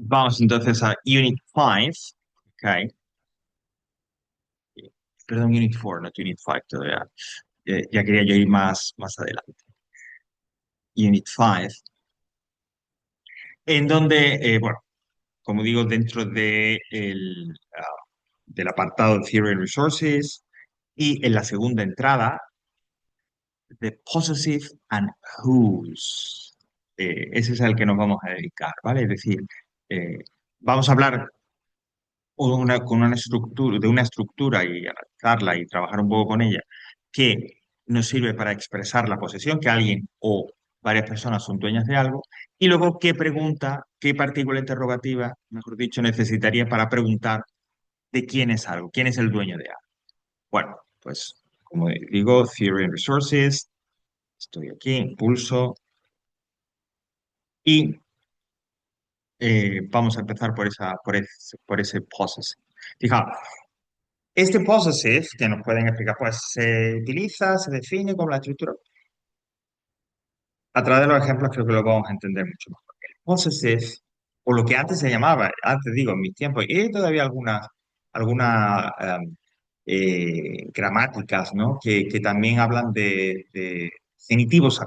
Vamos entonces a Unit 5. Ok. Perdón, Unit 4, no Unit 5 todavía. Ya quería yo ir más adelante. Unit 5, en donde, bueno, como digo, dentro del apartado de Theory and Resources y en la segunda entrada, de Possessive and Whose. Ese es al que nos vamos a dedicar, ¿vale? Es decir, eh, vamos a hablar con una estructura, de una estructura y analizarla y trabajar un poco con ella, que nos sirve para expresar la posesión, que alguien o varias personas son dueñas de algo, y luego qué pregunta, qué partícula interrogativa, mejor dicho, necesitaría para preguntar de quién es algo, quién es el dueño de algo. Bueno, pues como digo, Theory and Resources, estoy aquí, impulso, y vamos a empezar por ese possessive. Fijaos, este possessive, que nos pueden explicar, pues se utiliza, se define como la estructura. A través de los ejemplos creo que lo vamos a entender mucho mejor. El possessive, o lo que antes se llamaba, antes digo, en mis tiempos, y hay todavía algunas gramáticas, ¿no? Que también hablan de genitivos.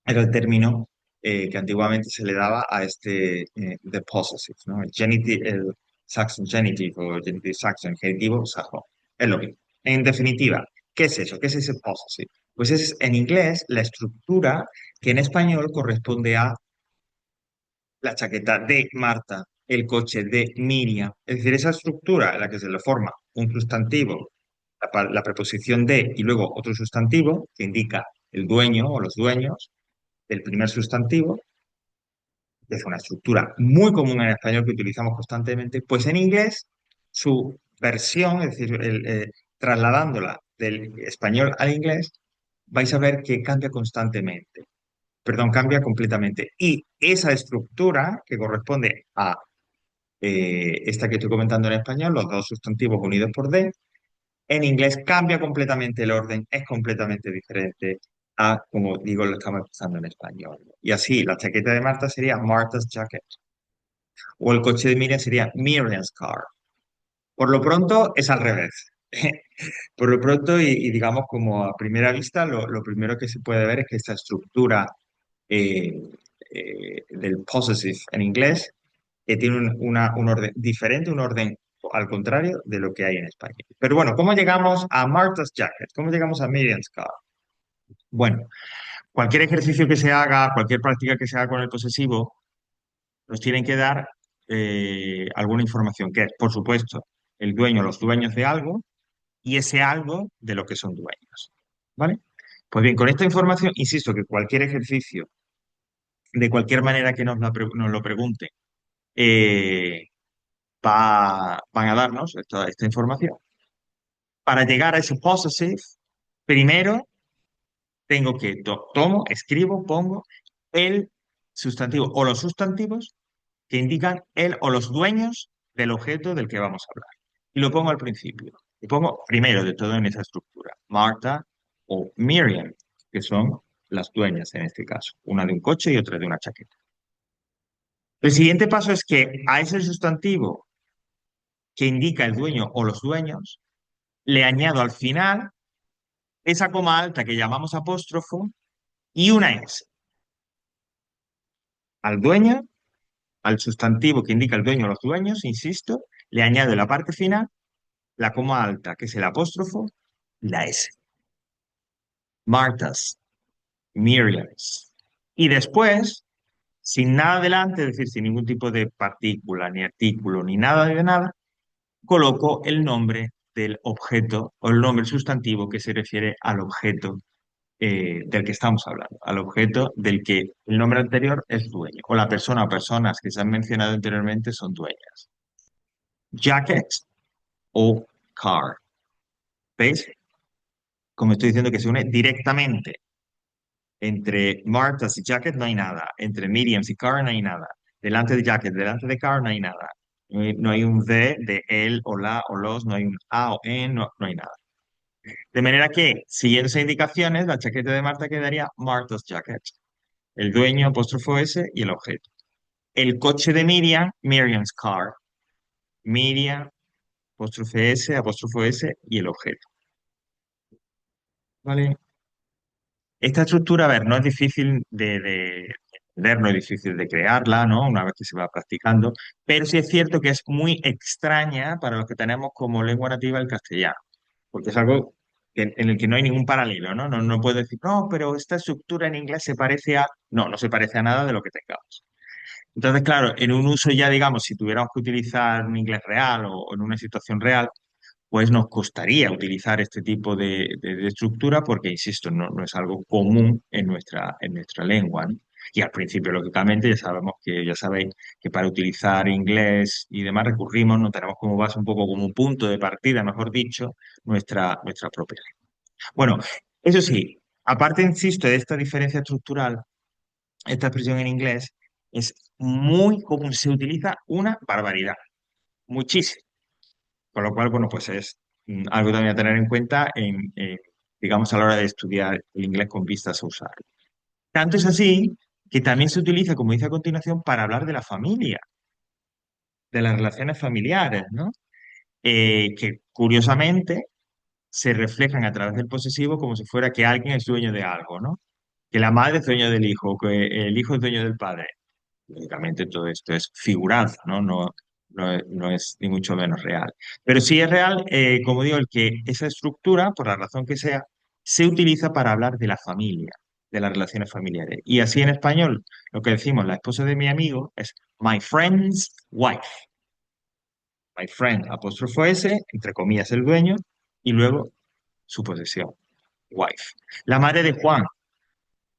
Era el término que antiguamente se le daba a the possessive, ¿no? El Saxon genitive o genitive Saxon, genitivo sajón. Es lo mismo. En definitiva, ¿qué es eso? ¿Qué es ese possessive? Pues es en inglés la estructura que en español corresponde a la chaqueta de Marta, el coche de Miriam. Es decir, esa estructura en la que se le forma un sustantivo, la preposición de y luego otro sustantivo que indica el dueño o los dueños del primer sustantivo, que es una estructura muy común en español que utilizamos constantemente, pues en inglés su versión, es decir, trasladándola del español al inglés, vais a ver que cambia constantemente, perdón, cambia completamente. Y esa estructura que corresponde a esta que estoy comentando en español, los dos sustantivos unidos por D, en inglés cambia completamente el orden, es completamente diferente a, como digo, lo estamos usando en español. Y así, la chaqueta de Marta sería Martha's jacket, o el coche de Miriam sería Miriam's car. Por lo pronto es al revés. Por lo pronto, y digamos como a primera vista, lo primero que se puede ver es que esta estructura eh, del possessive en inglés tiene un orden diferente, un orden al contrario de lo que hay en español. Pero bueno, ¿cómo llegamos a Martha's jacket? ¿Cómo llegamos a Miriam's car? Bueno, cualquier ejercicio que se haga, cualquier práctica que se haga con el posesivo, nos tienen que dar alguna información, que es, por supuesto, el dueño, los dueños de algo y ese algo de lo que son dueños. ¿Vale? Pues bien, con esta información, insisto que cualquier ejercicio, de cualquier manera que nos lo pregunte, eh, van a darnos esta información. Para llegar a ese possessive, primero tengo que tomo, escribo, pongo el sustantivo o los sustantivos que indican el o los dueños del objeto del que vamos a hablar. Y lo pongo al principio. Y pongo primero de todo en esa estructura. Marta o Miriam, que son las dueñas en este caso. Una de un coche y otra de una chaqueta. El siguiente paso es que a ese sustantivo que indica el dueño o los dueños, le añado al final esa coma alta que llamamos apóstrofo y una S. Al dueño, al sustantivo que indica el dueño o los dueños, insisto, le añado en la parte final la coma alta, que es el apóstrofo, y la S. Marta's, Miriam's. Y después, sin nada delante, es decir, sin ningún tipo de partícula, ni artículo, ni nada de nada, coloco el nombre del objeto o el nombre sustantivo que se refiere al objeto del que estamos hablando, al objeto del que el nombre anterior es dueño, o la persona o personas que se han mencionado anteriormente son dueñas. Jacket o car. ¿Veis? Como estoy diciendo que se une directamente. Entre Martha's y Jacket no hay nada. Entre Miriam's y Car no hay nada. Delante de Jacket, delante de Car no hay nada. No hay un de él o la o los, no hay un a o en, no hay nada. De manera que, siguiendo esas indicaciones, la chaqueta de Marta quedaría Martha's Jacket. El dueño, apóstrofo S y el objeto. El coche de Miriam, Miriam's car. Miriam, apóstrofe S, apóstrofo S y el objeto. ¿Vale? Esta estructura, a ver, no es difícil de entender, no es difícil de crearla, ¿no? Una vez que se va practicando, pero sí es cierto que es muy extraña para los que tenemos como lengua nativa el castellano, porque es algo en el que no hay ningún paralelo, ¿no? No puedes decir, no, pero esta estructura en inglés se parece a... No, no se parece a nada de lo que tengamos. Entonces, claro, en un uso ya, digamos, si tuviéramos que utilizar un inglés real o en una situación real, pues nos costaría utilizar este tipo de estructura porque, insisto, no es algo común en nuestra lengua, ¿no? Y al principio, lógicamente, ya sabéis que para utilizar inglés y demás recurrimos, no tenemos como base un poco como un punto de partida, mejor dicho, nuestra propia lengua. Bueno, eso sí, aparte, insisto, de esta diferencia estructural, esta expresión en inglés es muy común, se utiliza una barbaridad, muchísimo. Con lo cual, bueno, pues es algo también a tener en cuenta digamos, a la hora de estudiar el inglés con vistas a usarlo. Tanto es así que también se utiliza, como dice a continuación, para hablar de la familia, de las relaciones familiares, ¿no? Que curiosamente se reflejan a través del posesivo como si fuera que alguien es dueño de algo, ¿no? Que la madre es dueño del hijo, que el hijo es dueño del padre. Lógicamente todo esto es figurado, ¿no? No es ni mucho menos real. Pero sí es real, como digo, el que esa estructura, por la razón que sea, se utiliza para hablar de la familia, de las relaciones familiares. Y así en español, lo que decimos, la esposa de mi amigo es my friend's wife. My friend, apóstrofo S, entre comillas el dueño, y luego su posesión, wife. La madre de Juan,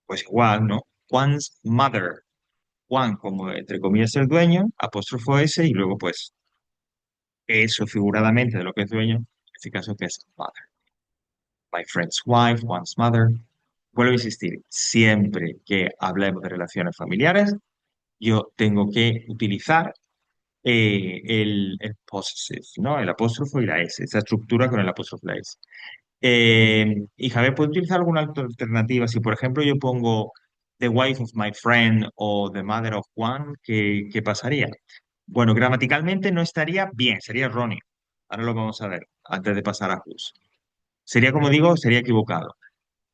pues igual, ¿no? Juan's mother. Juan, como entre comillas el dueño, apóstrofo S, y luego pues eso figuradamente de lo que es dueño, en este caso que es mother. My friend's wife, Juan's mother. Vuelvo a insistir, siempre que hablemos de relaciones familiares, yo tengo que utilizar el possessive, ¿no? El apóstrofo y la S, esa estructura con el apóstrofo y la S. Y Javier, ¿puedo utilizar alguna alternativa? Si, por ejemplo, yo pongo the wife of my friend o the mother of Juan, ¿qué pasaría? Bueno, gramaticalmente no estaría bien, sería erróneo. Ahora lo vamos a ver, antes de pasar a whose. Sería, como digo, sería equivocado.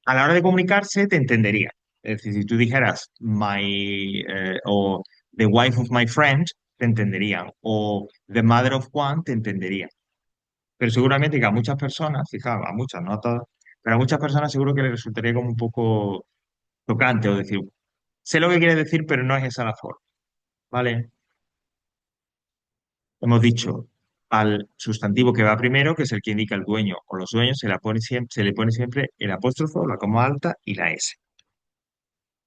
A la hora de comunicarse, te entendería. Es decir, si tú dijeras o the wife of my friend, te entenderían. O the mother of Juan, te entenderían. Pero seguramente que a muchas personas, fijaos, a muchas, no a todas, pero a muchas personas seguro que les resultaría como un poco tocante o decir, sé lo que quiere decir, pero no es esa la forma, ¿vale? Hemos dicho al sustantivo que va primero, que es el que indica el dueño o los dueños, se le pone siempre el apóstrofo, la coma alta y la S.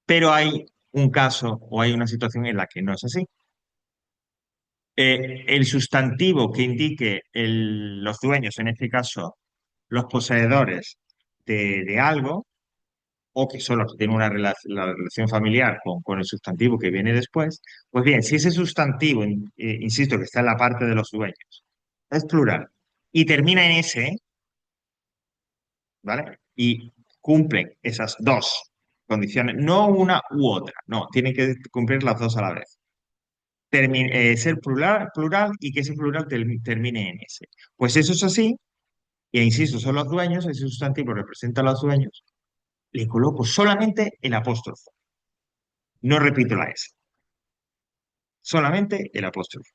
Pero hay un caso o hay una situación en la que no es así. El sustantivo que indique los dueños, en este caso los poseedores de algo, o que son los que tienen la relación familiar con el sustantivo que viene después, pues bien, si ese sustantivo, insisto, que está en la parte de los dueños, es plural y termina en S, ¿vale? Y cumplen esas dos condiciones, no una u otra, no, tienen que cumplir las dos a la vez. Ser plural y que ese plural termine en S. Pues eso es así, e insisto, son los dueños, ese sustantivo representa a los dueños, le coloco solamente el apóstrofo, no repito la S, solamente el apóstrofo.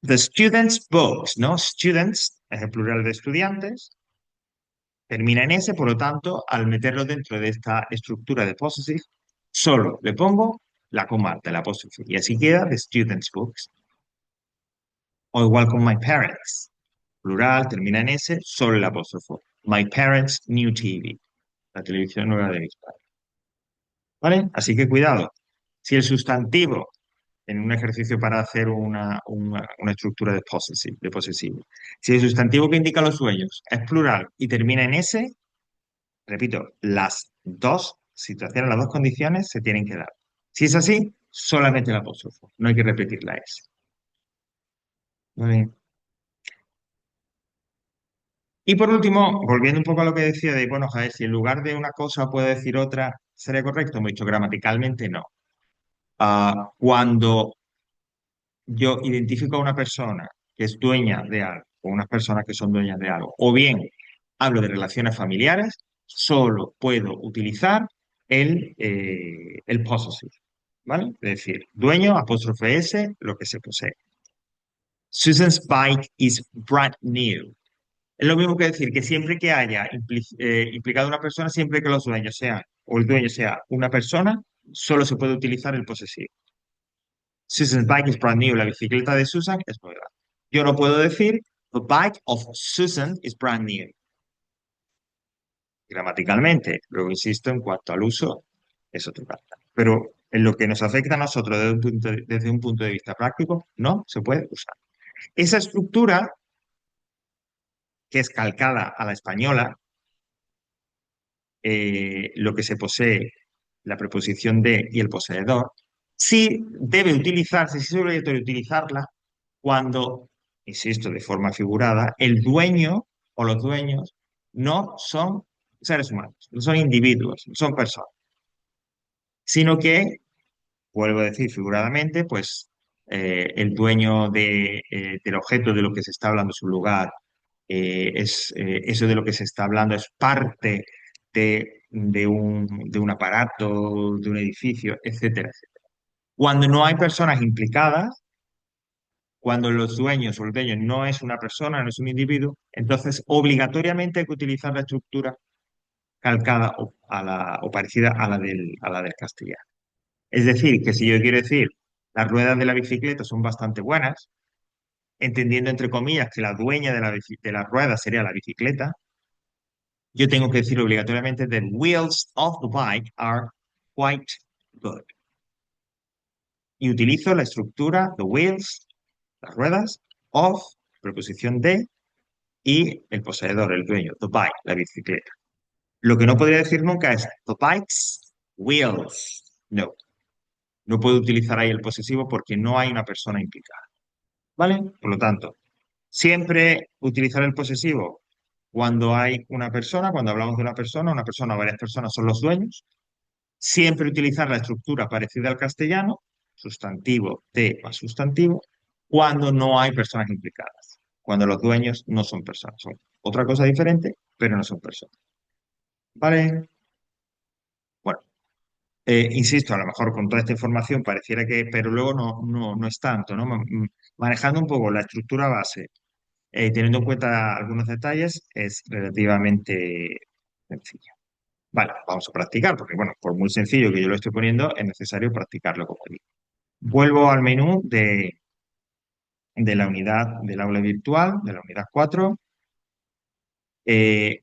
The students' books, ¿no? Students es el plural de estudiantes, termina en S, por lo tanto, al meterlo dentro de esta estructura de possessive, solo le pongo la coma alta, el apóstrofe, y así queda the students' books. O igual con my parents, plural, termina en S, solo el apóstrofo. My parents' new TV, la televisión nueva de mis padres. ¿Vale? Así que cuidado. Si el sustantivo, en un ejercicio para hacer una estructura de posesivo, si el sustantivo que indica los dueños es plural y termina en S, repito, las dos situaciones, las dos condiciones se tienen que dar. Si es así, solamente el apóstrofo, no hay que repetir la S. ¿Vale? Y por último, volviendo un poco a lo que decía de, bueno, Javier, si en lugar de una cosa puede decir otra, ¿sería correcto? Hemos dicho gramaticalmente no. Cuando yo identifico a una persona que es dueña de algo, o unas personas que son dueñas de algo, o bien hablo de relaciones familiares, solo puedo utilizar el possessive, ¿vale? Es decir, dueño, apóstrofe S, lo que se posee. Susan's bike is brand new. Es lo mismo que decir que siempre que haya implicado una persona, siempre que los dueños sean, o el dueño sea una persona, solo se puede utilizar el posesivo. Susan's bike is brand new. La bicicleta de Susan es nueva. Yo no puedo decir the bike of Susan is brand new. Gramaticalmente, luego insisto, en cuanto al uso, es otro cantar. Pero en lo que nos afecta a nosotros desde un punto de vista práctico, no se puede usar. Esa estructura, que es calcada a la española, lo que se posee, la preposición de y el poseedor, sí debe utilizarse, sí es obligatorio utilizarla cuando, insisto, de forma figurada, el dueño o los dueños no son seres humanos, no son individuos, no son personas, sino que, vuelvo a decir figuradamente, pues el dueño del objeto de lo que se está hablando, su lugar, eso de lo que se está hablando es parte de un aparato, de un edificio, etcétera, etcétera. Cuando no hay personas implicadas, cuando los dueños o el dueño no es una persona, no es un individuo, entonces obligatoriamente hay que utilizar la estructura calcada o parecida a la del castellano. Es decir, que si yo quiero decir las ruedas de la bicicleta son bastante buenas, entendiendo entre comillas que la dueña de la rueda sería la bicicleta, yo tengo que decir obligatoriamente the wheels of the bike are quite good. Y utilizo la estructura the wheels, las ruedas, of, preposición de, y el poseedor, el dueño, the bike, la bicicleta. Lo que no podría decir nunca es the bike's wheels. No, no puedo utilizar ahí el posesivo porque no hay una persona implicada. ¿Vale? Por lo tanto, siempre utilizar el posesivo cuando hay una persona, cuando hablamos de una persona o varias personas son los dueños. Siempre utilizar la estructura parecida al castellano, sustantivo de más sustantivo, cuando no hay personas implicadas, cuando los dueños no son personas, son otra cosa diferente, pero no son personas. ¿Vale? Bueno, insisto, a lo mejor con toda esta información pareciera que, pero luego no es tanto, ¿no? Manejando un poco la estructura base, teniendo en cuenta algunos detalles, es relativamente sencillo. Vale, vamos a practicar, porque bueno, por muy sencillo que yo lo esté poniendo, es necesario practicarlo como digo. Vuelvo al menú de la unidad del aula virtual, de la unidad 4. eh,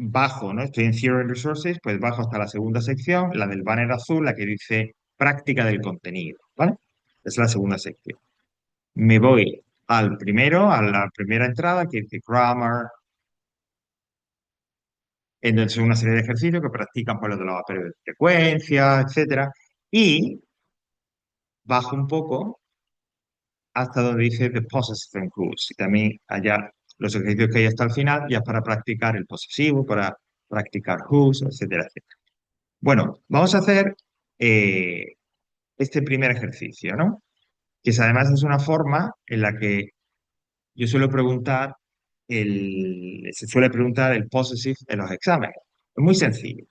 Bajo, ¿no? Estoy en Theory and Resources, pues bajo hasta la segunda sección, la del banner azul, la que dice práctica del contenido, ¿vale? Es la segunda sección. Me voy al primero, a la primera entrada, que dice Grammar, en donde son una serie de ejercicios que practican por lo de la frecuencia, etcétera. Y bajo un poco hasta donde dice The Possessive and Rules. Y también allá los ejercicios que hay hasta el final, ya para practicar el posesivo, para practicar whose, etcétera, etcétera. Bueno, vamos a hacer eh, este primer ejercicio, ¿no? Además es una forma en la que yo suelo preguntar se suele preguntar el possessive en los exámenes. Es muy sencillo.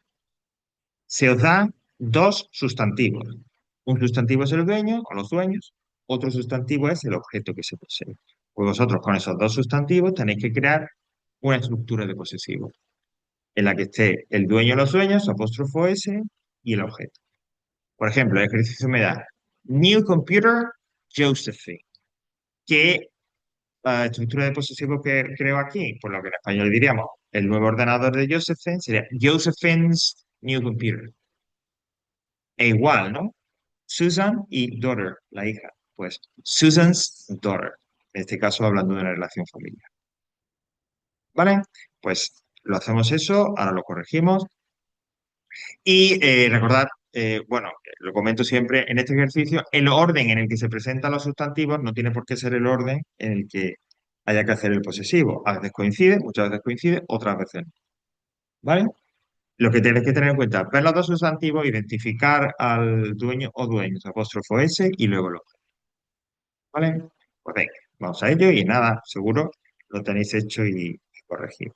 Se os dan dos sustantivos. Un sustantivo es el dueño o los dueños, otro sustantivo es el objeto que se posee. Pues vosotros con esos dos sustantivos tenéis que crear una estructura de posesivo en la que esté el dueño o los dueños, apóstrofo S, y el objeto. Por ejemplo, el ejercicio me da New Computer Josephine. ¿Qué estructura de posesivo que creo aquí? Por lo que en español diríamos, el nuevo ordenador de Josephine sería Josephine's New Computer. E igual, ¿no? Susan y daughter, la hija. Pues Susan's daughter. En este caso hablando de una relación familiar. ¿Vale? Pues lo hacemos eso, ahora lo corregimos. Y recordad, bueno, lo comento siempre, en este ejercicio, el orden en el que se presentan los sustantivos no tiene por qué ser el orden en el que haya que hacer el posesivo. A veces coincide, muchas veces coincide, otras veces no. ¿Vale? Lo que tienes que tener en cuenta, ver los dos sustantivos, identificar al dueño o dueños, apóstrofo S y luego lo. ¿vale? Pues venga, vamos a ello y nada, seguro lo tenéis hecho y corregido.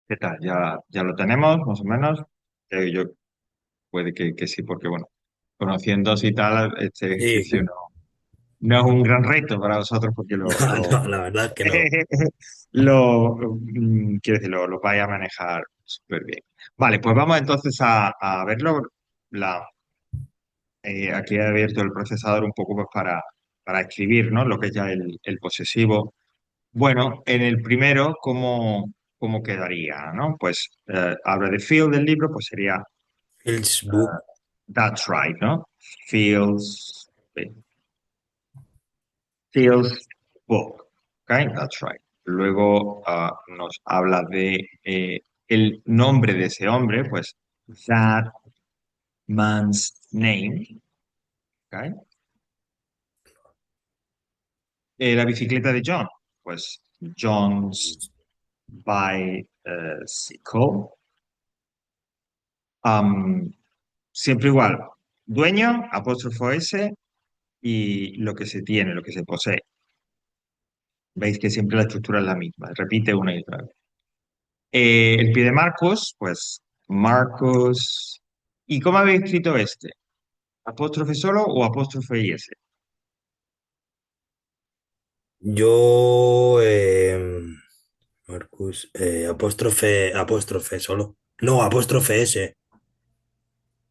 ¿Qué tal? Ya lo tenemos, más o menos. Yo puede que sí, porque bueno, conociéndoos y tal, este Sí, ejercicio no es un gran reto para vosotros porque no, no, la verdad es que no. quiero decir, lo vais a manejar súper bien. Vale, pues vamos entonces a verlo. La, aquí he abierto el procesador un poco pues, para escribir, ¿no? Lo que es ya el posesivo. Bueno, en el primero, ¿cómo quedaría, ¿no? Pues habla de feel del libro, pues sería Feels book. that's right, ¿no? Feels, feels book. Okay, that's right. Luego nos habla de el nombre de ese hombre, pues that man's name. Okay. La bicicleta de John, pues John's bicycle. Am, siempre igual. Dueño, apóstrofo S y lo que se tiene, lo que se posee. Veis que siempre la estructura es la misma, repite una y otra vez. El pie de Marcos, pues Marcos. ¿Y cómo habéis escrito este? ¿Apóstrofe solo o apóstrofe y S? Yo, Marcus, apóstrofe solo. No, apóstrofe S,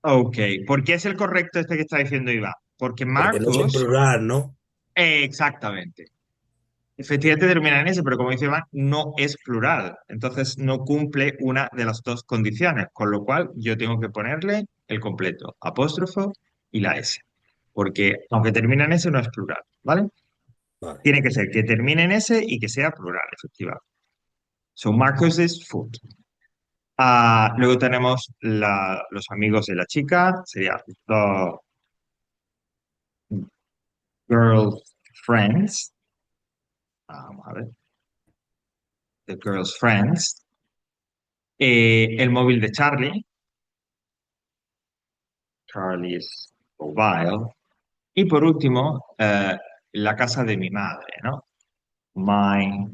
Ok, ¿por qué es el correcto este que está diciendo Iván? Porque porque no es en Marcos, plural, ¿no? exactamente. Efectivamente termina en S, pero como dice Iván, no es plural. Entonces no cumple una de las dos condiciones, con lo cual yo tengo que ponerle el completo, apóstrofo y la S. Porque aunque termina en S, no es plural, ¿vale? Vale. Tiene que ser que termine en S y que sea plural, efectivamente. So Marcus's food. Luego tenemos los amigos de la chica, sería the girl's friends. Vamos a ver, the girl's friends. El móvil de Charlie, Charlie's mobile. Y por último, la casa de mi madre, ¿no? My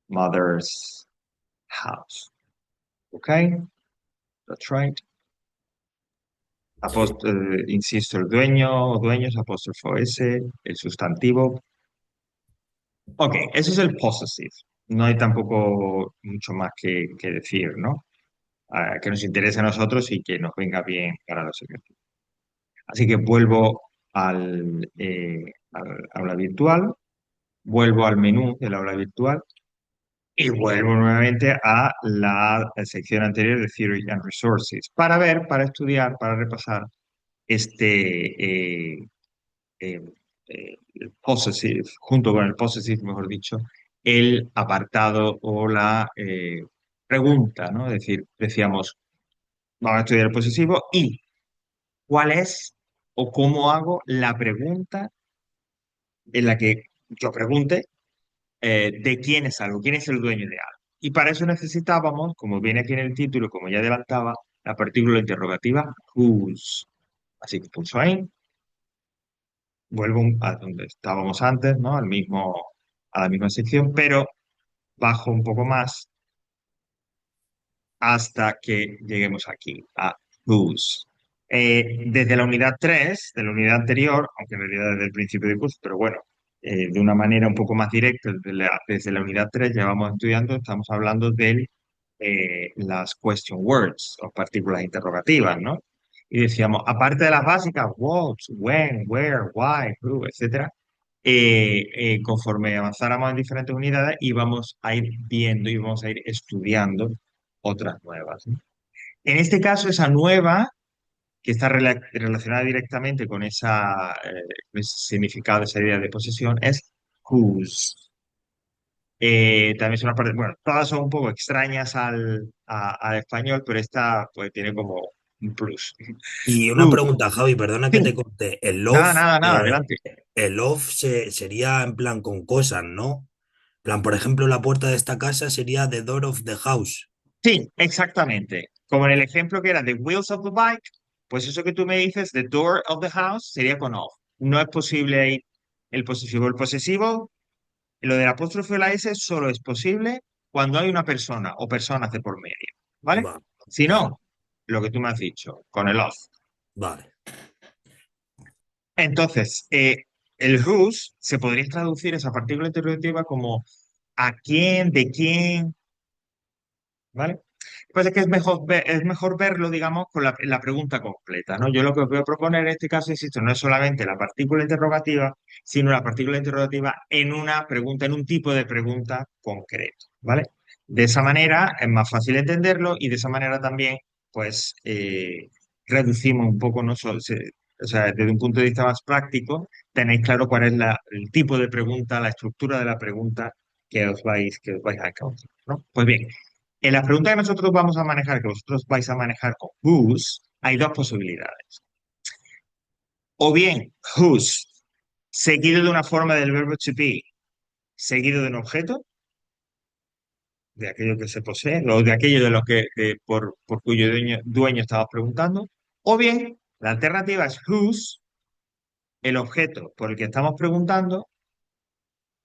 mother's house. Okay, that's right. Sí. Insisto, el dueño o dueños, apóstrofo S, el sustantivo. Ok, eso es el possessive. No hay tampoco mucho más que decir, ¿no? Que nos interese a nosotros y que nos venga bien para los ejercicios. Así que vuelvo al aula virtual, vuelvo al menú del aula virtual y vuelvo nuevamente a la sección anterior de Theory and Resources para ver, para estudiar, para repasar este eh, el possessive, junto con el possessive, mejor dicho, el apartado o la pregunta, ¿no? Es decir, decíamos, vamos a estudiar el posesivo y cuál es o cómo hago la pregunta en la que yo pregunte de quién es algo, quién es el dueño de algo. Y para eso necesitábamos, como viene aquí en el título, como ya adelantaba, la partícula interrogativa whose. Así que pulso ahí, vuelvo a donde estábamos antes, ¿no? A la misma sección, pero bajo un poco más hasta que lleguemos aquí, a whose. Desde la unidad 3 de la unidad anterior, aunque en realidad desde el principio del curso, pero bueno, de una manera un poco más directa, desde la unidad 3 ya vamos estudiando, estamos hablando de las question words o partículas interrogativas, ¿no? Y decíamos, aparte de las básicas, what, when, where, why, who, etcétera, conforme avanzáramos en diferentes unidades, íbamos a ir viendo y vamos a ir estudiando otras nuevas, ¿no? En este caso, esa nueva, que está relacionada directamente con ese significado, esa idea de posesión, es whose. También es una parte, bueno, todas son un poco extrañas al español, pero esta pues tiene como un plus. Y una Whose. pregunta, Javi, perdona que te Sí, conté. El nada, love, nada, nada, adelante. el love sería en plan con cosas, ¿no? En plan, por ejemplo, la puerta de esta casa sería the door of the house. Sí, exactamente. Como en el ejemplo que era the wheels of the bike, pues eso que tú me dices, the door of the house, sería con of. No es posible ahí el posesivo. El posesivo, lo del apóstrofe o la S, solo es posible cuando hay una persona o personas de por medio, ¿vale? Vale, Si vale, no, lo que tú me has dicho, con el of. vale. Entonces, el whose se podría traducir esa partícula interrogativa como a quién, de quién, ¿vale? Pues es que es mejor verlo, digamos, con la pregunta completa, ¿no? Yo lo que os voy a proponer en este caso, insisto, no es solamente la partícula interrogativa, sino la partícula interrogativa en una pregunta, en un tipo de pregunta concreto, ¿vale? De esa manera es más fácil entenderlo y de esa manera también, pues, reducimos un poco, ¿no? O sea, desde un punto de vista más práctico, tenéis claro cuál es el tipo de pregunta, la estructura de la pregunta que os vais a encontrar, ¿no? Pues bien. En la pregunta que nosotros vamos a manejar, que vosotros vais a manejar con whose, hay dos posibilidades. O bien whose, seguido de una forma del verbo to be, seguido de un objeto, de aquello que se posee, o de aquello de lo por cuyo dueño estamos preguntando. O bien, la alternativa es whose, el objeto por el que estamos preguntando,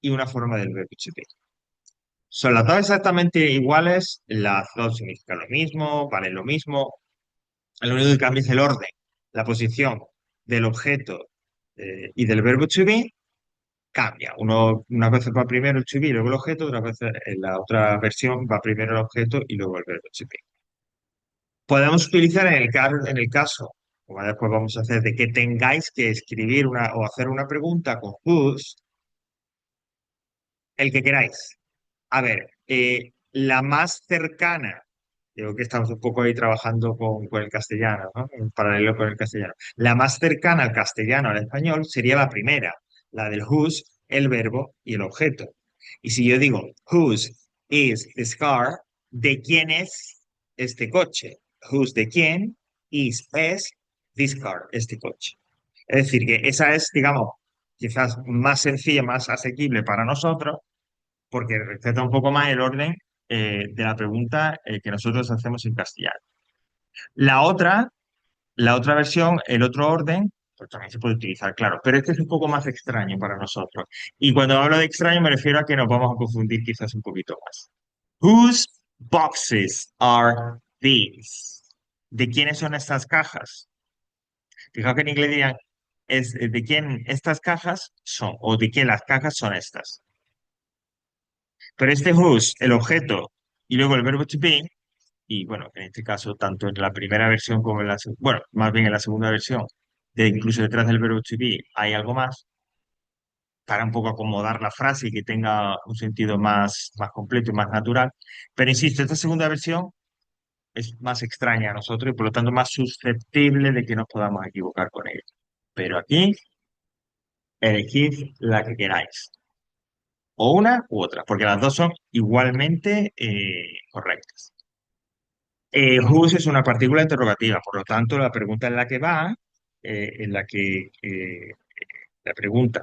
y una forma del verbo to be. Son las dos exactamente iguales, las dos significan lo mismo, valen lo mismo. Lo único que cambia es el orden, la posición del objeto y del verbo to be cambia. Unas veces va primero el to be y luego el objeto, otras veces en la otra versión va primero el objeto y luego el verbo to be. Podemos utilizar en el caso, como después vamos a hacer, de que tengáis que escribir o hacer una pregunta con whose, el que queráis. A ver, la más cercana, digo que estamos un poco ahí trabajando con el castellano, ¿no? En paralelo con el castellano. La más cercana al castellano, al español, sería la primera, la del whose, el verbo y el objeto. Y si yo digo, whose is this car? ¿De quién es este coche? Whose de quién, is es this car, este coche. Es decir, que esa es, digamos, quizás más sencilla, más asequible para nosotros, porque respeta un poco más el orden de la pregunta que nosotros hacemos en castellano. La otra, la otra versión, el otro orden, pues también se puede utilizar, claro, pero este es un poco más extraño para nosotros. Y cuando hablo de extraño me refiero a que nos vamos a confundir quizás un poquito más. Whose boxes are these? ¿De quiénes son estas cajas? Fijaos que en inglés dirían, ¿de quién estas cajas son? ¿O de quién las cajas son estas? Pero este whose, el objeto, y luego el verbo to be, y bueno, en este caso, tanto en la primera versión como en la segunda, bueno, más bien en la segunda versión, incluso detrás del verbo to be hay algo más, para un poco acomodar la frase y que tenga un sentido más completo y más natural. Pero insisto, esta segunda versión es más extraña a nosotros y por lo tanto más susceptible de que nos podamos equivocar con ella. Pero aquí elegid la que queráis, o una u otra, porque las dos son igualmente correctas. Whose es una partícula interrogativa, por lo tanto, la pregunta en la que va, en la que la pregunta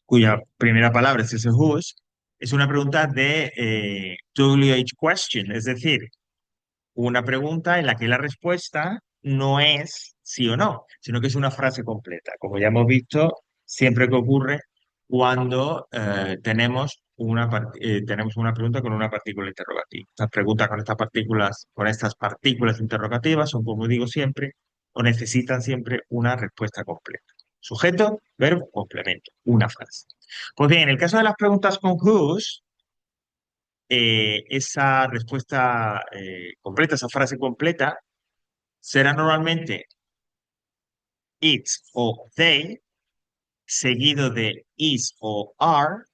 cuya primera palabra es ese whose, es una pregunta de WH question, es decir, una pregunta en la que la respuesta no es sí o no, sino que es una frase completa, como ya hemos visto siempre que ocurre cuando tenemos una pregunta con una partícula interrogativa. Estas preguntas con estas partículas, con estas partículas interrogativas son, como digo siempre, o necesitan siempre una respuesta completa. Sujeto, verbo, complemento, una frase. Pues bien, en el caso de las preguntas con whose, esa respuesta completa, esa frase completa, será normalmente it o they, seguido de is o are,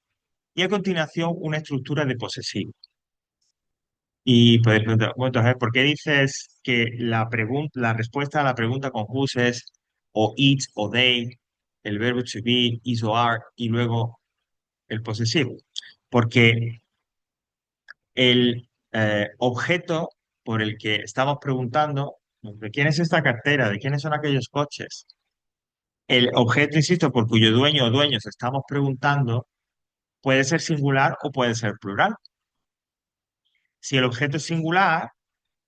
y a continuación una estructura de posesivo. Y puedes preguntar, bueno, entonces, ¿por qué dices que la respuesta a la pregunta con whose es o it o they, el verbo to be, is o are, y luego el posesivo? Porque el objeto por el que estamos preguntando, ¿de quién es esta cartera? ¿De quiénes son aquellos coches? El objeto, insisto, por cuyo dueño o dueños estamos preguntando, puede ser singular o puede ser plural. Si el objeto es singular,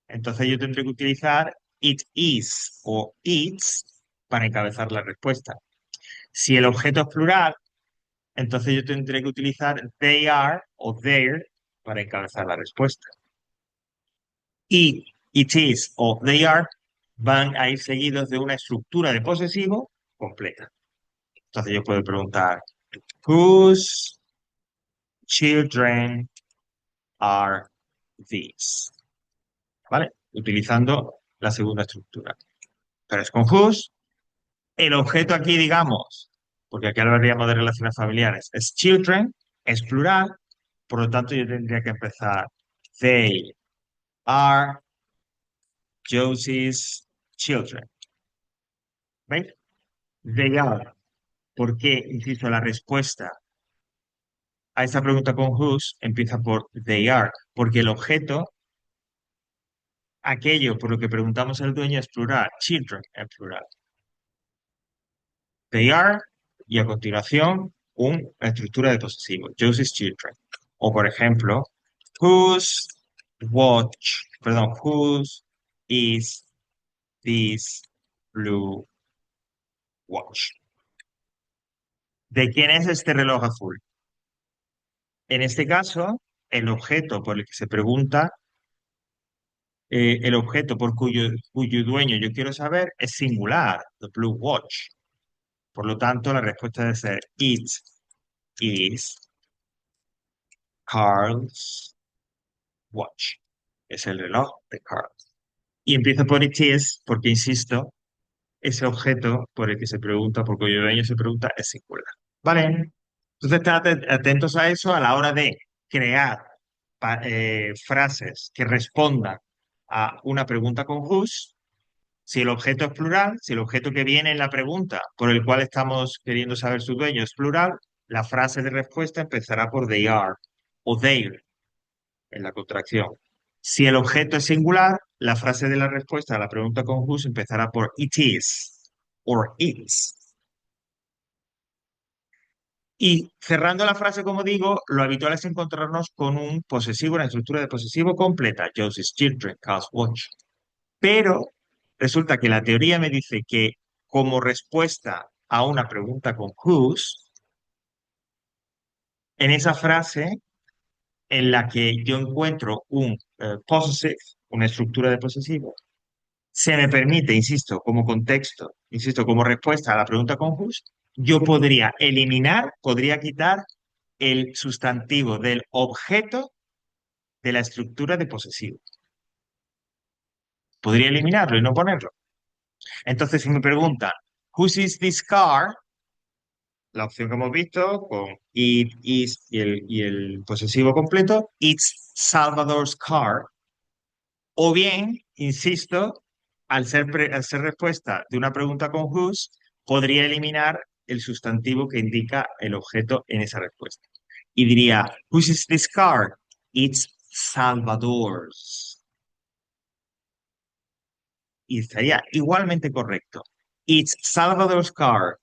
entonces yo tendré que utilizar it is o its para encabezar la respuesta. Si el objeto es plural, entonces yo tendré que utilizar they are o their para encabezar la respuesta. Y it is o they are van a ir seguidos de una estructura de posesivo completa. Entonces yo puedo preguntar, whose children are these? ¿Vale? Utilizando la segunda estructura. Pero es con whose. El objeto aquí, digamos, porque aquí hablaríamos de relaciones familiares, es children, es plural, por lo tanto yo tendría que empezar, they are Josie's children. ¿Veis? They are. ¿Por qué? Insisto, la respuesta a esta pregunta con whose empieza por they are, porque el objeto, aquello por lo que preguntamos al dueño es plural, children es plural. They are, y a continuación, una estructura de posesivo, Josie's children. O por ejemplo, whose whose is this blue watch? ¿De quién es este reloj azul? En este caso, el objeto por el que se pregunta, el objeto por cuyo dueño yo quiero saber es singular, the blue watch. Por lo tanto, la respuesta debe ser it is Carl's watch. Es el reloj de Carl. Y empiezo por it is porque, insisto, ese objeto por el que se pregunta, por cuyo dueño se pregunta, es singular. ¿Vale? Entonces, estén atentos a eso a la hora de crear frases que respondan a una pregunta con whose. Si el objeto es plural, si el objeto que viene en la pregunta por el cual estamos queriendo saber su dueño es plural, la frase de respuesta empezará por they are o their en la contracción. Si el objeto es singular, la frase de la respuesta a la pregunta con whose empezará por it is or its. Y cerrando la frase, como digo, lo habitual es encontrarnos con un posesivo, una estructura de posesivo completa. Josie's children, Carl's watch. Pero resulta que la teoría me dice que como respuesta a una pregunta con whose, en esa frase en la que yo encuentro un possessive, una estructura de posesivo, se me permite, insisto, como contexto, insisto, como respuesta a la pregunta con whose, yo podría eliminar, podría quitar el sustantivo del objeto de la estructura de posesivo. Podría eliminarlo y no ponerlo. Entonces, si me preguntan, whose is this car? La opción que hemos visto con it, is y el posesivo completo, it's Salvador's car. O bien, insisto, al ser respuesta de una pregunta con whose, podría eliminar el sustantivo que indica el objeto en esa respuesta. Y diría, whose is this car? It's Salvador's. Y estaría igualmente correcto. It's Salvador's car,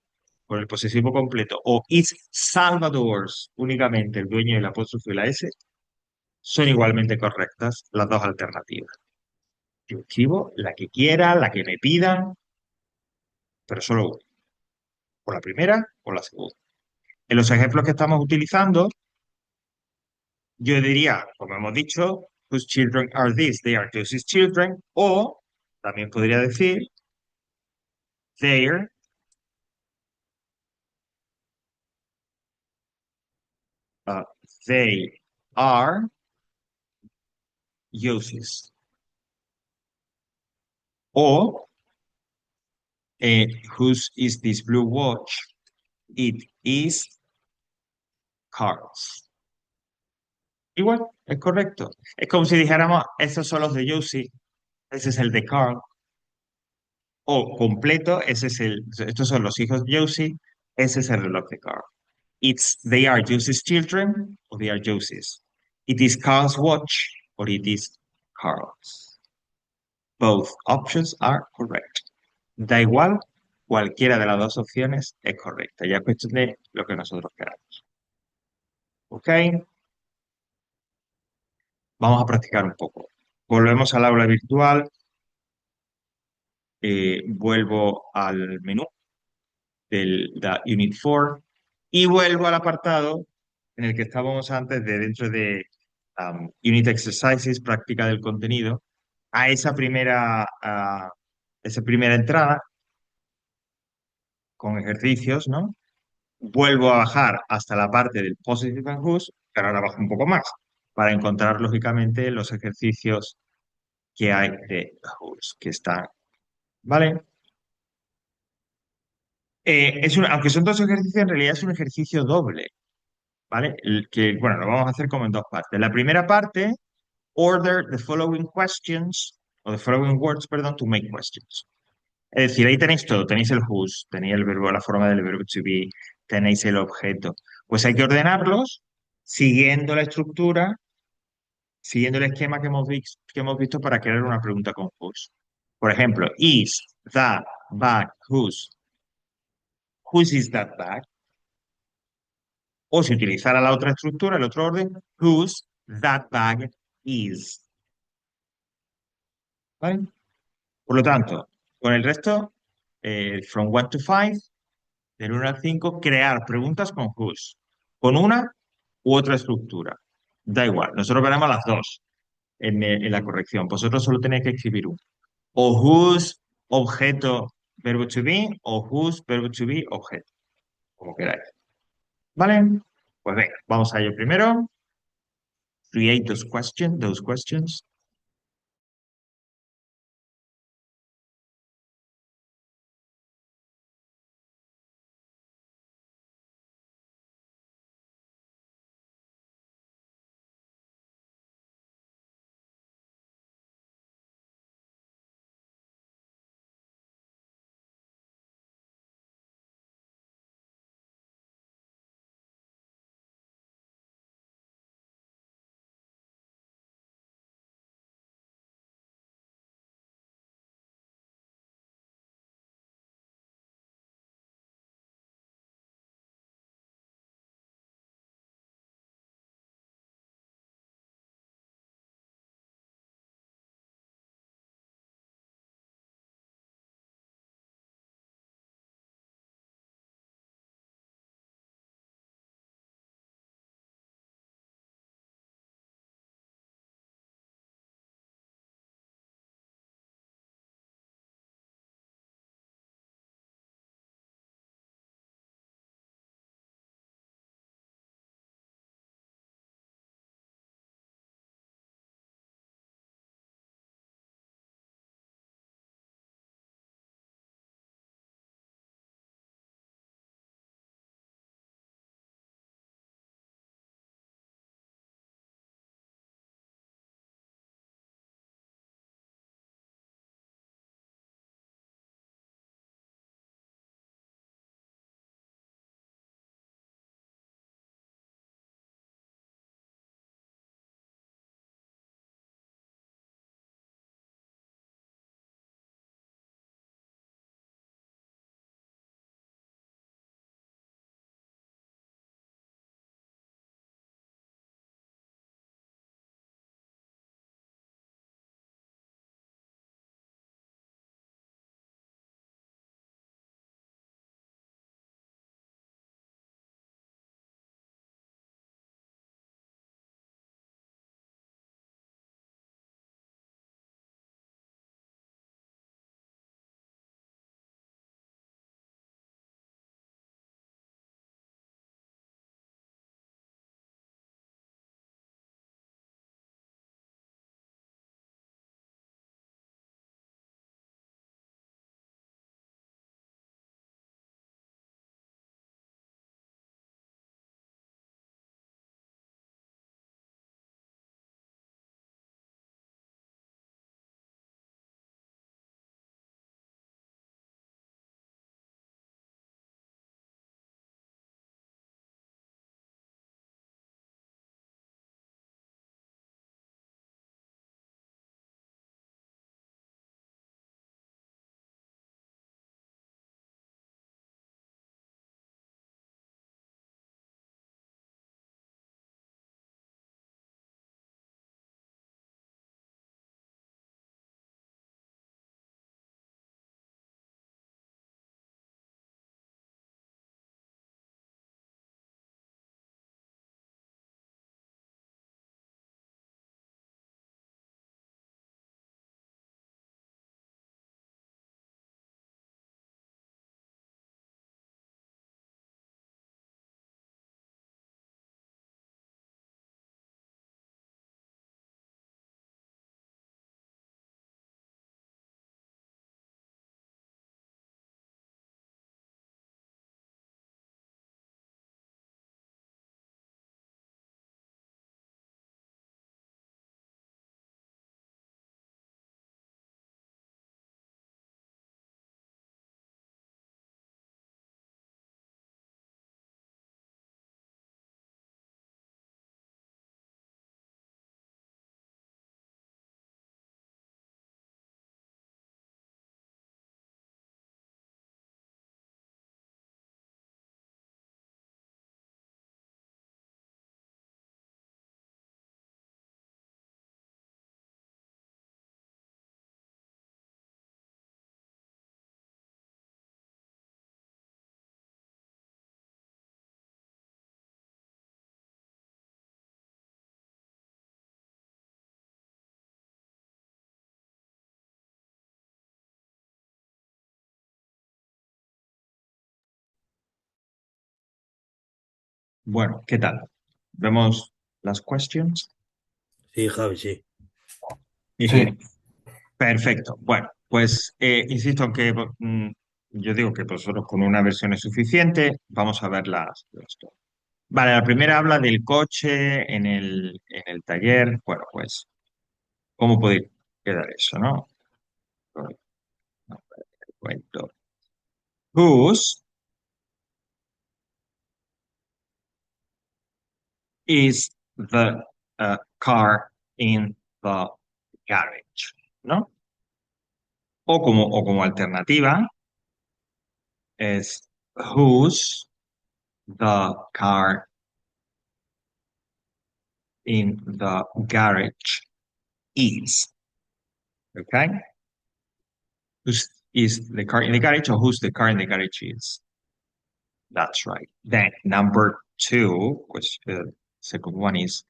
por el posesivo completo, o it's Salvador's, únicamente el dueño y el apóstrofe y la S, son igualmente correctas las dos alternativas. Yo escribo la que quiera, la que me pidan, pero solo una, o la primera o la segunda. En los ejemplos que estamos utilizando, yo diría, como hemos dicho, whose children are these? They are Josie's children, o también podría decir, they're, uh, they are Josie's. O, whose is this blue watch? It is Carl's. Igual, es correcto. Es como si dijéramos, esos son los de Josie, ese es el de Carl. O completo, estos son los hijos de Josie, ese es el reloj de Carl. They are Josie's children, or they are Josie's. It is Carl's watch, or it is Carl's. Both options are correct. Da igual, cualquiera de las dos opciones es correcta. Ya es cuestión de lo que nosotros queramos. ¿Ok? Vamos a practicar un poco. Volvemos al aula virtual. Vuelvo al menú de Unit 4 y vuelvo al apartado en el que estábamos antes de dentro de Unit Exercises, práctica del contenido, a esa primera entrada con ejercicios, ¿no? Vuelvo a bajar hasta la parte del Positive and Whose, pero ahora bajo un poco más, para encontrar lógicamente los ejercicios que hay de Whose, que están, ¿vale? Aunque son dos ejercicios, en realidad es un ejercicio doble, ¿vale? Bueno, lo vamos a hacer como en dos partes. La primera parte, order the following questions, o the following words, perdón, to make questions. Es decir, ahí tenéis todo, tenéis el whose, tenéis el verbo, la forma del verbo to be, tenéis el objeto. Pues hay que ordenarlos siguiendo la estructura, siguiendo el esquema que hemos visto para crear una pregunta con whose. Por ejemplo, is that bag whose? Whose is that bag? O si utilizara la otra estructura, el otro orden, whose that bag is. ¿Vale? Por lo tanto, con el resto, from 1 to 5, del 1 al 5, crear preguntas con whose, con una u otra estructura. Da igual, nosotros veremos las dos en la corrección. Vosotros solo tenéis que escribir uno. O whose objeto verbo to be o whose verbo to be objeto, como queráis. ¿Vale? Pues venga, vamos a ello primero. Create those questions. Bueno, ¿qué tal? ¿Vemos las questions? Sí, Javi, sí. Sí, Perfecto. Bueno, pues insisto que yo digo que vosotros con una versión es suficiente. Vamos a ver las dos. Vale, la primera habla del coche en el taller. Bueno, pues, ¿cómo puede quedar eso, no? Pues, no, te cuento. Whose is the car in the garage? ¿No? O como alternativa es whose the car in the garage is. Okay? Whose is the car in the garage or whose the car in the garage is? That's right. Then number two, which second one is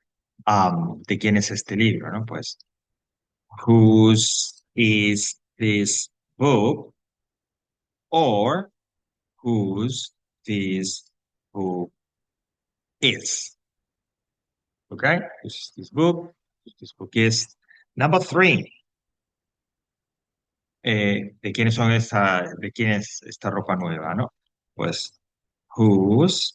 ¿de quién es este libro? ¿No? Pues, whose is this book or whose this book is? Okay? Whose is this book? Whose this book is. Number three, de quién es esta ropa nueva, ¿no? Pues, whose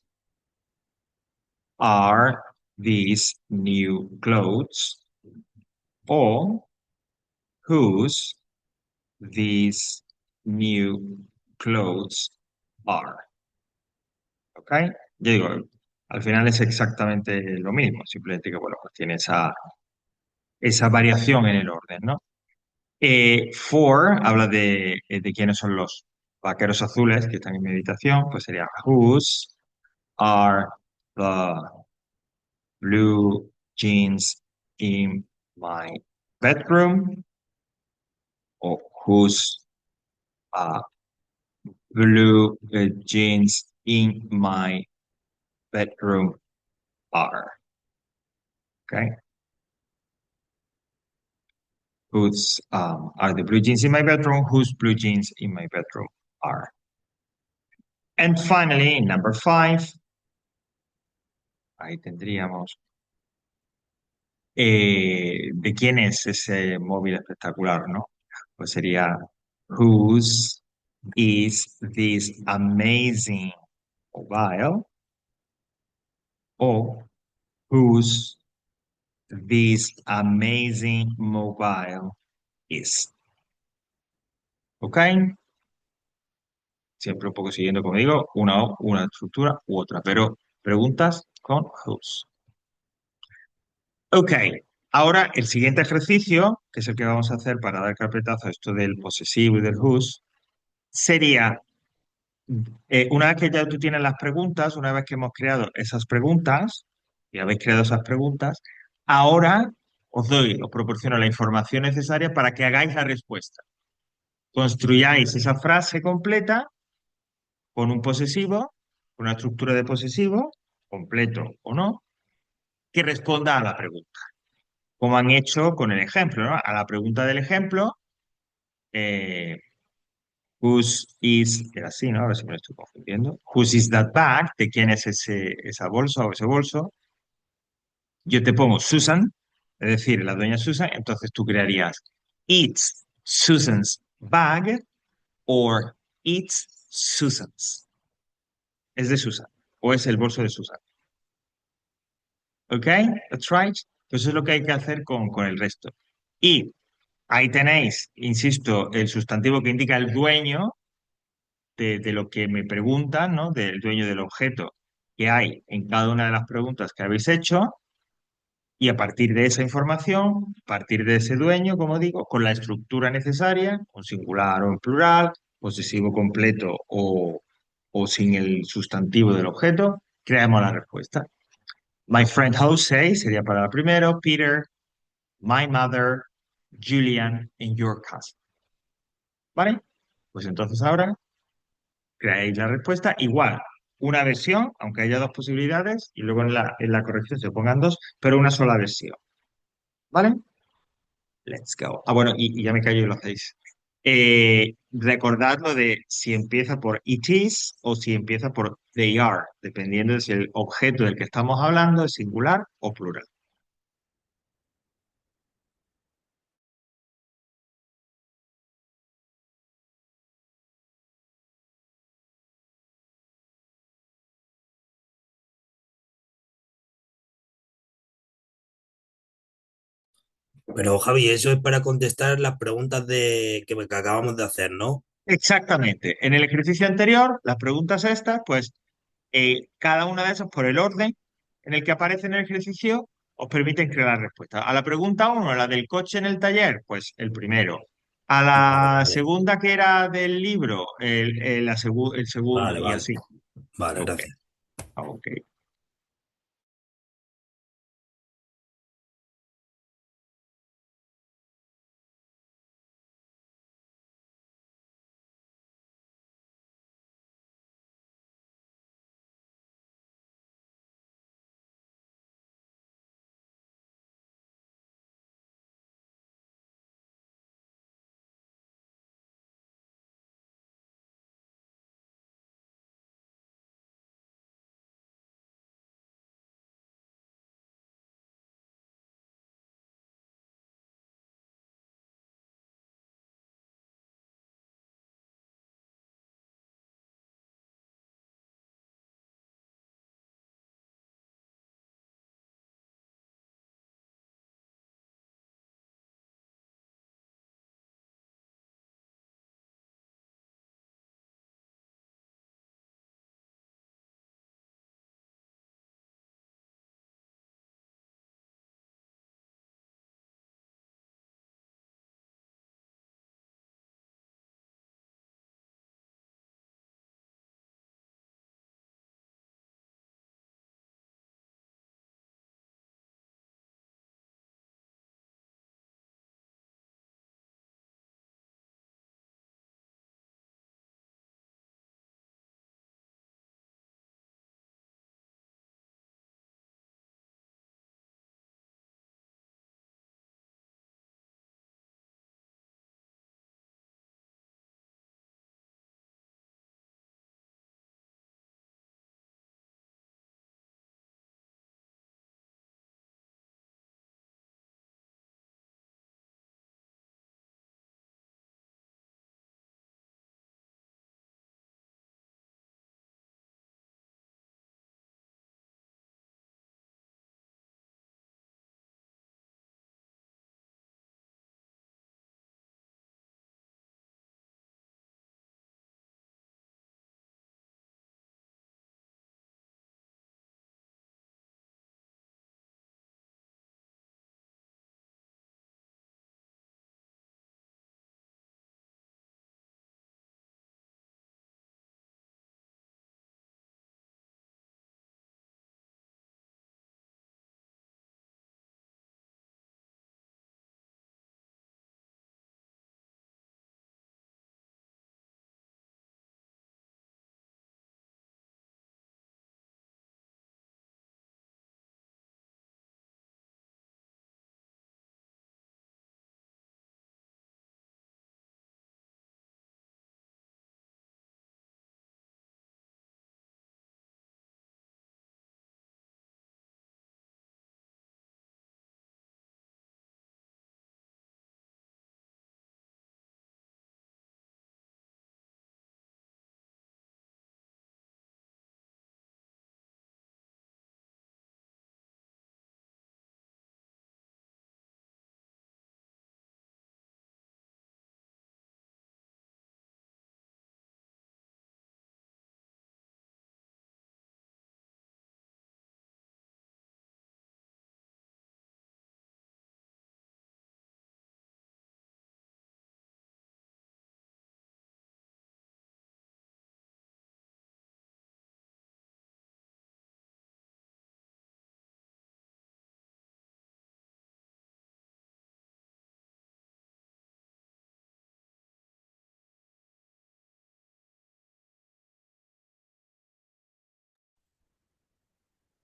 are these new clothes? O whose these new clothes are. ¿Ok? Yo digo, al final es exactamente lo mismo, simplemente que, bueno, pues tiene esa variación en el orden, ¿no? For habla de quiénes son los vaqueros azules que están en meditación, pues sería whose are the blue jeans in my bedroom, o whose uh, blue jeans in my bedroom are. Okay. Whose are the blue jeans in my bedroom? Whose blue jeans in my bedroom are. And finally, number five, ahí tendríamos ¿de quién es ese móvil espectacular, no? Pues sería whose is this amazing mobile? O whose this amazing mobile is. ¿Ok? Siempre un poco siguiendo, como digo, una estructura u otra, pero preguntas con whose. Ok, ahora el siguiente ejercicio, que es el que vamos a hacer para dar carpetazo a esto del posesivo y del whose, sería, una vez que ya tú tienes las preguntas, una vez que hemos creado esas preguntas, y habéis creado esas preguntas, ahora os proporciono la información necesaria para que hagáis la respuesta. Construyáis esa frase completa con un posesivo, una estructura de posesivo, completo o no, que responda a la pregunta, como han hecho con el ejemplo, ¿no? A la pregunta del ejemplo, eh, whose is, era así, ¿no? A ver si me lo estoy confundiendo. Whose is that bag? ¿De quién es esa bolsa o ese bolso? Yo te pongo Susan, es decir, la dueña Susan, entonces tú crearías it's Susan's bag or it's Susan's. Es de Susan o es el bolso de Susan. ¿Ok? That's right. Pues eso es lo que hay que hacer con el resto. Y ahí tenéis, insisto, el sustantivo que indica el dueño de lo que me preguntan, ¿no? Del dueño del objeto que hay en cada una de las preguntas que habéis hecho. Y a partir de esa información, a partir de ese dueño, como digo, con la estructura necesaria, con singular o en plural, posesivo completo o sin el sustantivo del objeto, creamos la respuesta. My friend Jose sería para la primero, Peter, my mother, Julian, and your cousin. ¿Vale? Pues entonces ahora creáis la respuesta igual. Una versión, aunque haya dos posibilidades, y luego en la corrección se pongan dos, pero una sola versión. ¿Vale? Let's go. Ah, bueno, y ya me callo y lo hacéis. Recordad lo de si empieza por it is o si empieza por they are, dependiendo de si el objeto del que estamos hablando es singular o plural. Pero Javi, eso es para contestar las preguntas que acabamos de hacer, ¿no? Exactamente. En el ejercicio anterior, las preguntas estas, pues cada una de esas por el orden en el que aparece en el ejercicio os permiten crear la respuesta. A la pregunta uno, la del coche en el taller, pues el primero. A Vale, la vale, segunda que era del libro, el segundo vale, y vale, así. vale, Ok, gracias. ok.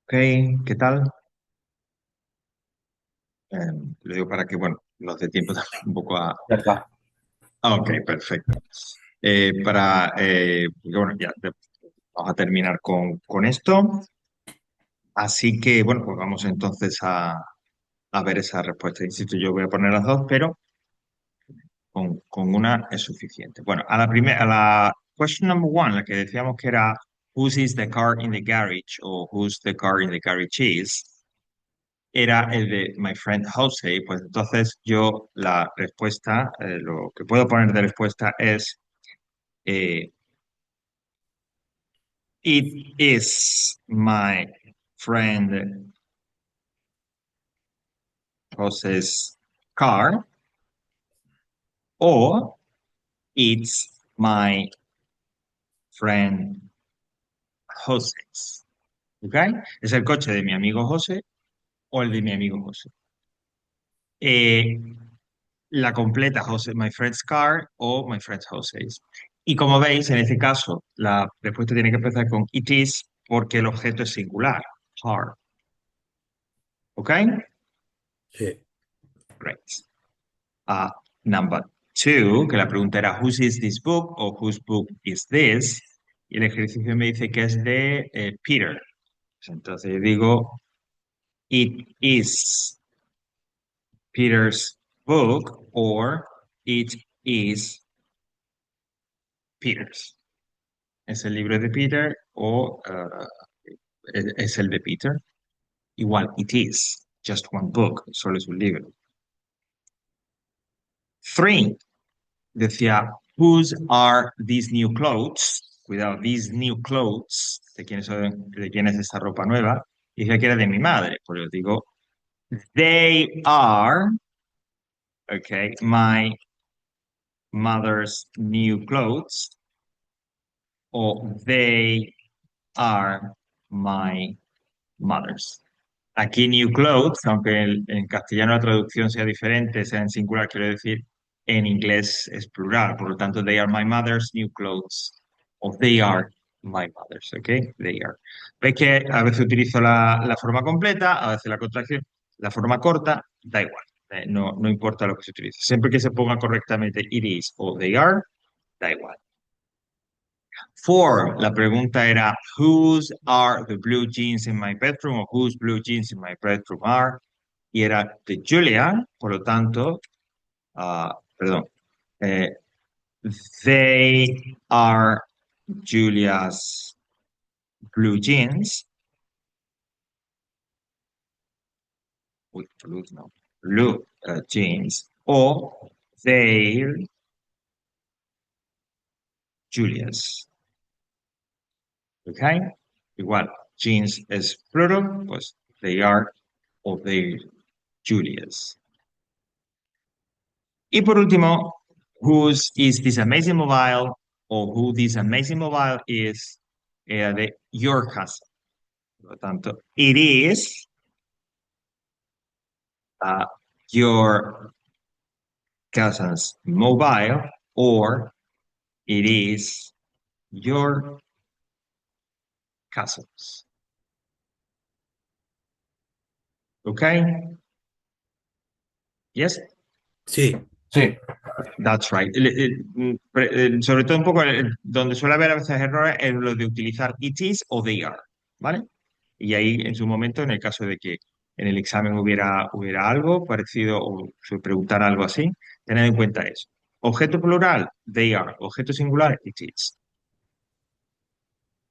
Ok, ¿qué tal? Eh, lo digo para que, bueno, nos dé tiempo también un poco a... Ya está. Ok, perfecto. Bueno, vamos a terminar con esto. Así que, bueno, pues vamos entonces a ver esa respuesta. Insisto, yo voy a poner las dos, pero con una es suficiente. Bueno, a la question number one, la que decíamos que era whose is the car in the garage o whose the car in the garage is, era el de my friend Jose. Pues entonces yo la respuesta, lo que puedo poner de respuesta es eh, it is my friend Jose's car or it's my friend Jose's. ¿Ok? Es el coche de mi amigo José o el de mi amigo José. Eh, la completa José, my friend's car o my friend's Jose's. Y como veis, en este caso, la respuesta tiene que empezar con it is porque el objeto es singular, car. ¿Ok? Sí, Great. Uh, number two, que la pregunta era whose is this book o whose book is this? Y el ejercicio me dice que es de Peter. Entonces yo digo, it is Peter's book or it is Peter's. ¿Es el libro de Peter o es el de Peter? Igual, it is just one book, solo es un libro. Three, decía, whose are these new clothes? Cuidado, these new clothes, de quién es esta ropa nueva? Y decía que era de mi madre, por eso digo, they are, okay, my mother's new clothes, o they are my mother's. Aquí new clothes, aunque en castellano la traducción sea diferente, sea en singular, quiero decir, en inglés es plural, por lo tanto, they are my mother's new clothes, o they are my mother's, ¿ok? They are. Veis que a veces utilizo la forma completa, a veces la contracción, la forma corta, da igual, no importa lo que se utilice. Siempre que se ponga correctamente it is o they are, da igual. Four, la pregunta era, whose are the blue jeans in my bedroom? O whose blue jeans in my bedroom are? Y era de Julia, por lo tanto, perdón, eh, they are Julia's blue jeans. Uy, blue no, blue jeans. O they're Julia's. ¿Ok? Igual, jeans es plural, pues they are o they're Julia's. Y por último, whose is this amazing mobile o who this amazing mobile is de your cousin. Por lo tanto, it is uh, your cousin's mobile or it is your cousin's. Okay? Yes, sí, Sí, that's right. Sobre todo un poco donde suele haber a veces errores es lo de utilizar it is o they are, ¿vale? Y ahí, en su momento, en el caso de que en el examen hubiera algo parecido o se preguntara algo así, tened en cuenta eso. Objeto plural, they are. Objeto singular, it is.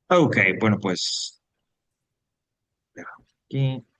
Ok, bueno, pues. Aquí.